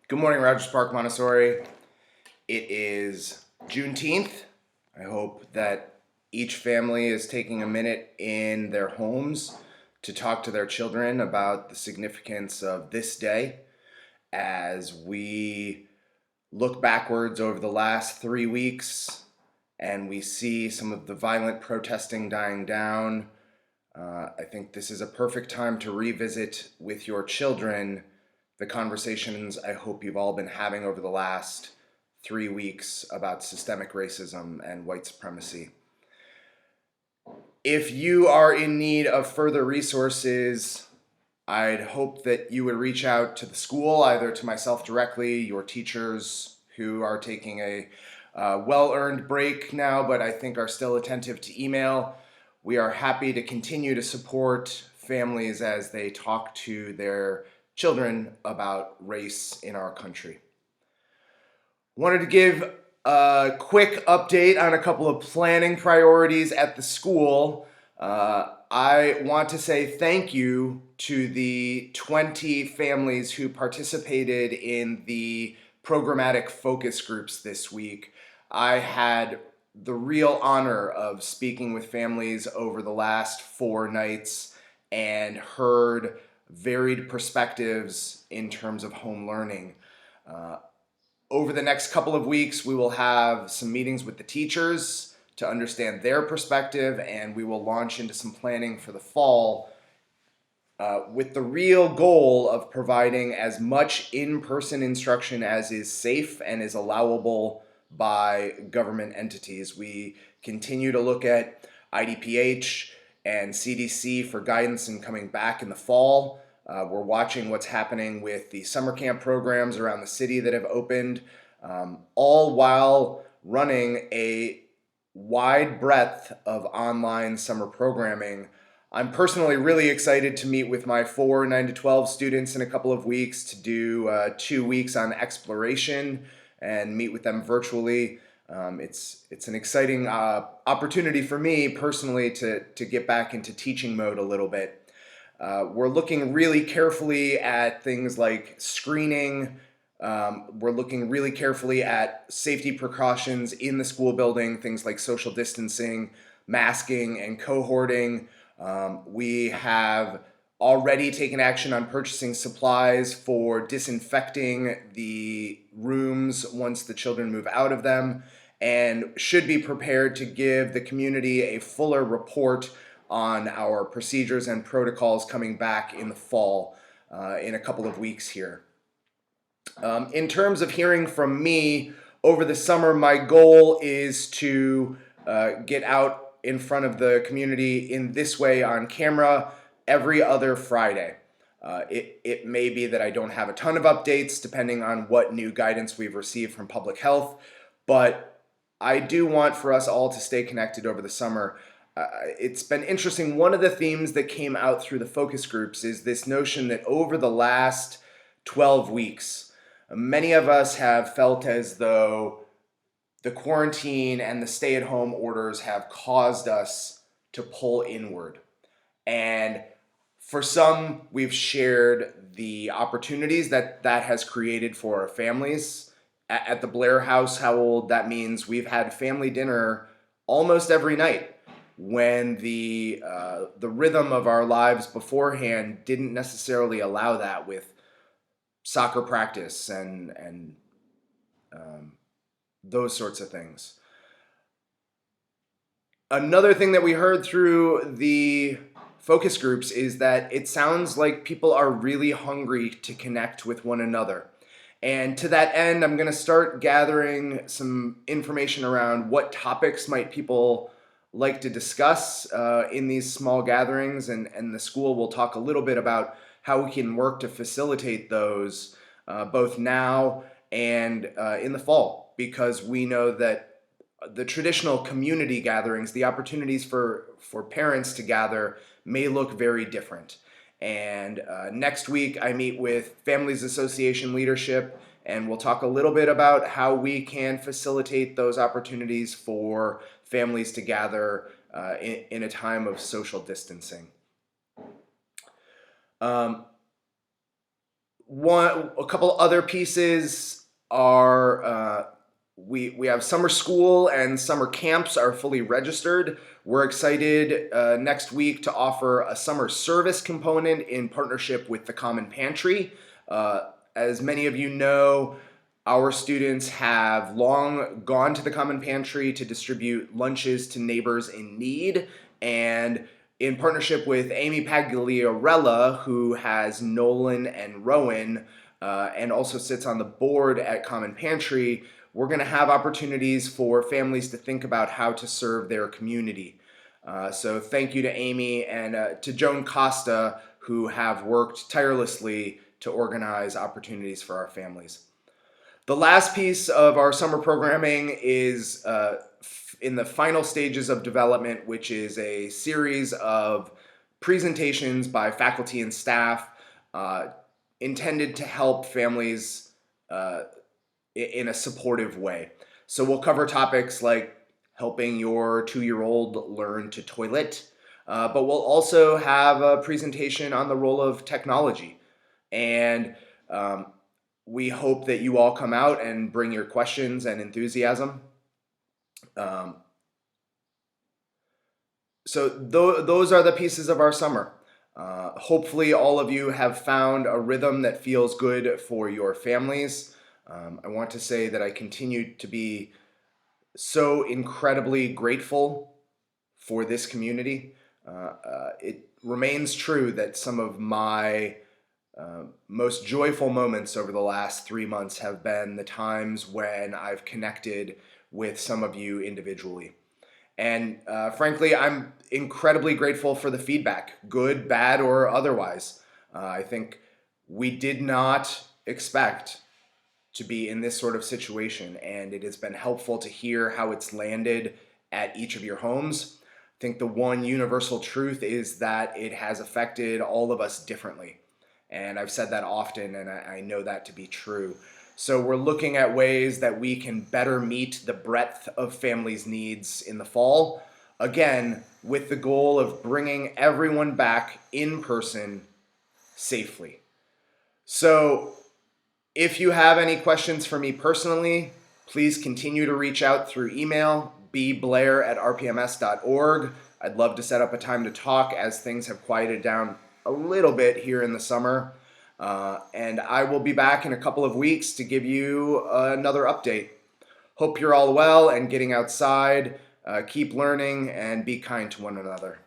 Good morning, Rogers Park, Montessori. It is Juneteenth. I hope that each family is taking a minute in their homes to talk to their children about the significance of this day as we look backwards over the last 3 weeks and we see some of the violent protesting dying down. I think this is a perfect time to revisit with your children the conversations I hope you've all been having over the last 3 weeks about systemic racism and white supremacy. If you are in need of further resources, I'd hope that you would reach out to the school, either to myself directly, your teachers who are taking a well-earned break now, but I think are still attentive to email. We are happy to continue to support families as they talk to their children about race in our country. Wanted to give a quick update on a couple of planning priorities at the school. I want to say thank you to the 20 families who participated in the programmatic focus groups this week. I had the real honor of speaking with families over the last 4 nights and heard varied perspectives in terms of home learning. Over the next couple of weeks, we will have some meetings with the teachers to understand their perspective, and we will launch into some planning for the fall with the real goal of providing as much in-person instruction as is safe and is allowable by government entities. We continue to look at IDPH and CDC for guidance in coming back in the fall. We're watching what's happening with the summer camp programs around the city that have opened, all while running a wide breadth of online summer programming. I'm personally really excited to meet with my 4 9 to 12 students in a couple of weeks to do 2 weeks on exploration and meet with them virtually. It's an exciting opportunity for me personally to get back into teaching mode a little bit. We're looking really carefully at things like screening. We're looking really carefully at safety precautions in the school building, things like social distancing, masking, and cohorting. We have already taken action on purchasing supplies for disinfecting the rooms once the children move out of them, and should be prepared to give the community a fuller report on our procedures and protocols coming back in the fall in a couple of weeks here. In terms of hearing from me over the summer, my goal is to get out in front of the community in this way on camera every other Friday. It may be that I don't have a ton of updates depending on what new guidance we've received from public health, but I do want for us all to stay connected over the summer. It's been interesting. One of the themes that came out through the focus groups is this notion that over the last 12 weeks, many of us have felt as though the quarantine and the stay-at-home orders have caused us to pull inward. And for some, we've shared the opportunities that has created for our families. At the Blair household, that means we've had family dinner almost every night when the rhythm of our lives beforehand didn't necessarily allow that, with soccer practice and those sorts of things. Another thing that we heard through the focus groups is that it sounds like people are really hungry to connect with one another. And to that end, I'm going to start gathering some information around what topics might people like to discuss in these small gatherings, and the school will talk a little bit about how we can work to facilitate those both now and in the fall, because we know that the traditional community gatherings, the opportunities for parents to gather, may look very different. And next week I meet with Families Association leadership, and we'll talk a little bit about how we can facilitate those opportunities for families to gather in a time of social distancing. A couple other pieces are we have summer school and summer camps are fully registered. We're excited next week to offer a summer service component in partnership with the Common Pantry. As many of you know, our students have long gone to the Common Pantry to distribute lunches to neighbors in need, and in partnership with Amy Pagliarella, who has Nolan and Rowan, and also sits on the board at Common Pantry, we're going to have opportunities for families to think about how to serve their community. So thank you to Amy and to Joan Costa, who have worked tirelessly to organize opportunities for our families. The last piece of our summer programming is in the final stages of development, which is a series of presentations by faculty and staff intended to help families in a supportive way. So we'll cover topics like helping your 2-year-old learn to toilet, but we'll also have a presentation on the role of technology. And we hope that you all come out and bring your questions and enthusiasm. So those are the pieces of our summer. Hopefully all of you have found a rhythm that feels good for your families. I want to say that I continue to be so incredibly grateful for this community. It remains true that some of my most joyful moments over the last 3 months have been the times when I've connected with some of you individually. And frankly, I'm incredibly grateful for the feedback, good, bad, or otherwise. I think we did not expect to be in this sort of situation, and it has been helpful to hear how it's landed at each of your homes. I think the one universal truth is that it has affected all of us differently. And I've said that often, and I know that to be true. So we're looking at ways that we can better meet the breadth of families' needs in the fall, again, with the goal of bringing everyone back in person safely. So if you have any questions for me personally, please continue to reach out through email, bblair@rpms.org. I'd love to set up a time to talk as things have quieted down a little bit here in the summer. And I will be back in a couple of weeks to give you another update. Hope you're all well and getting outside. Keep learning and be kind to one another.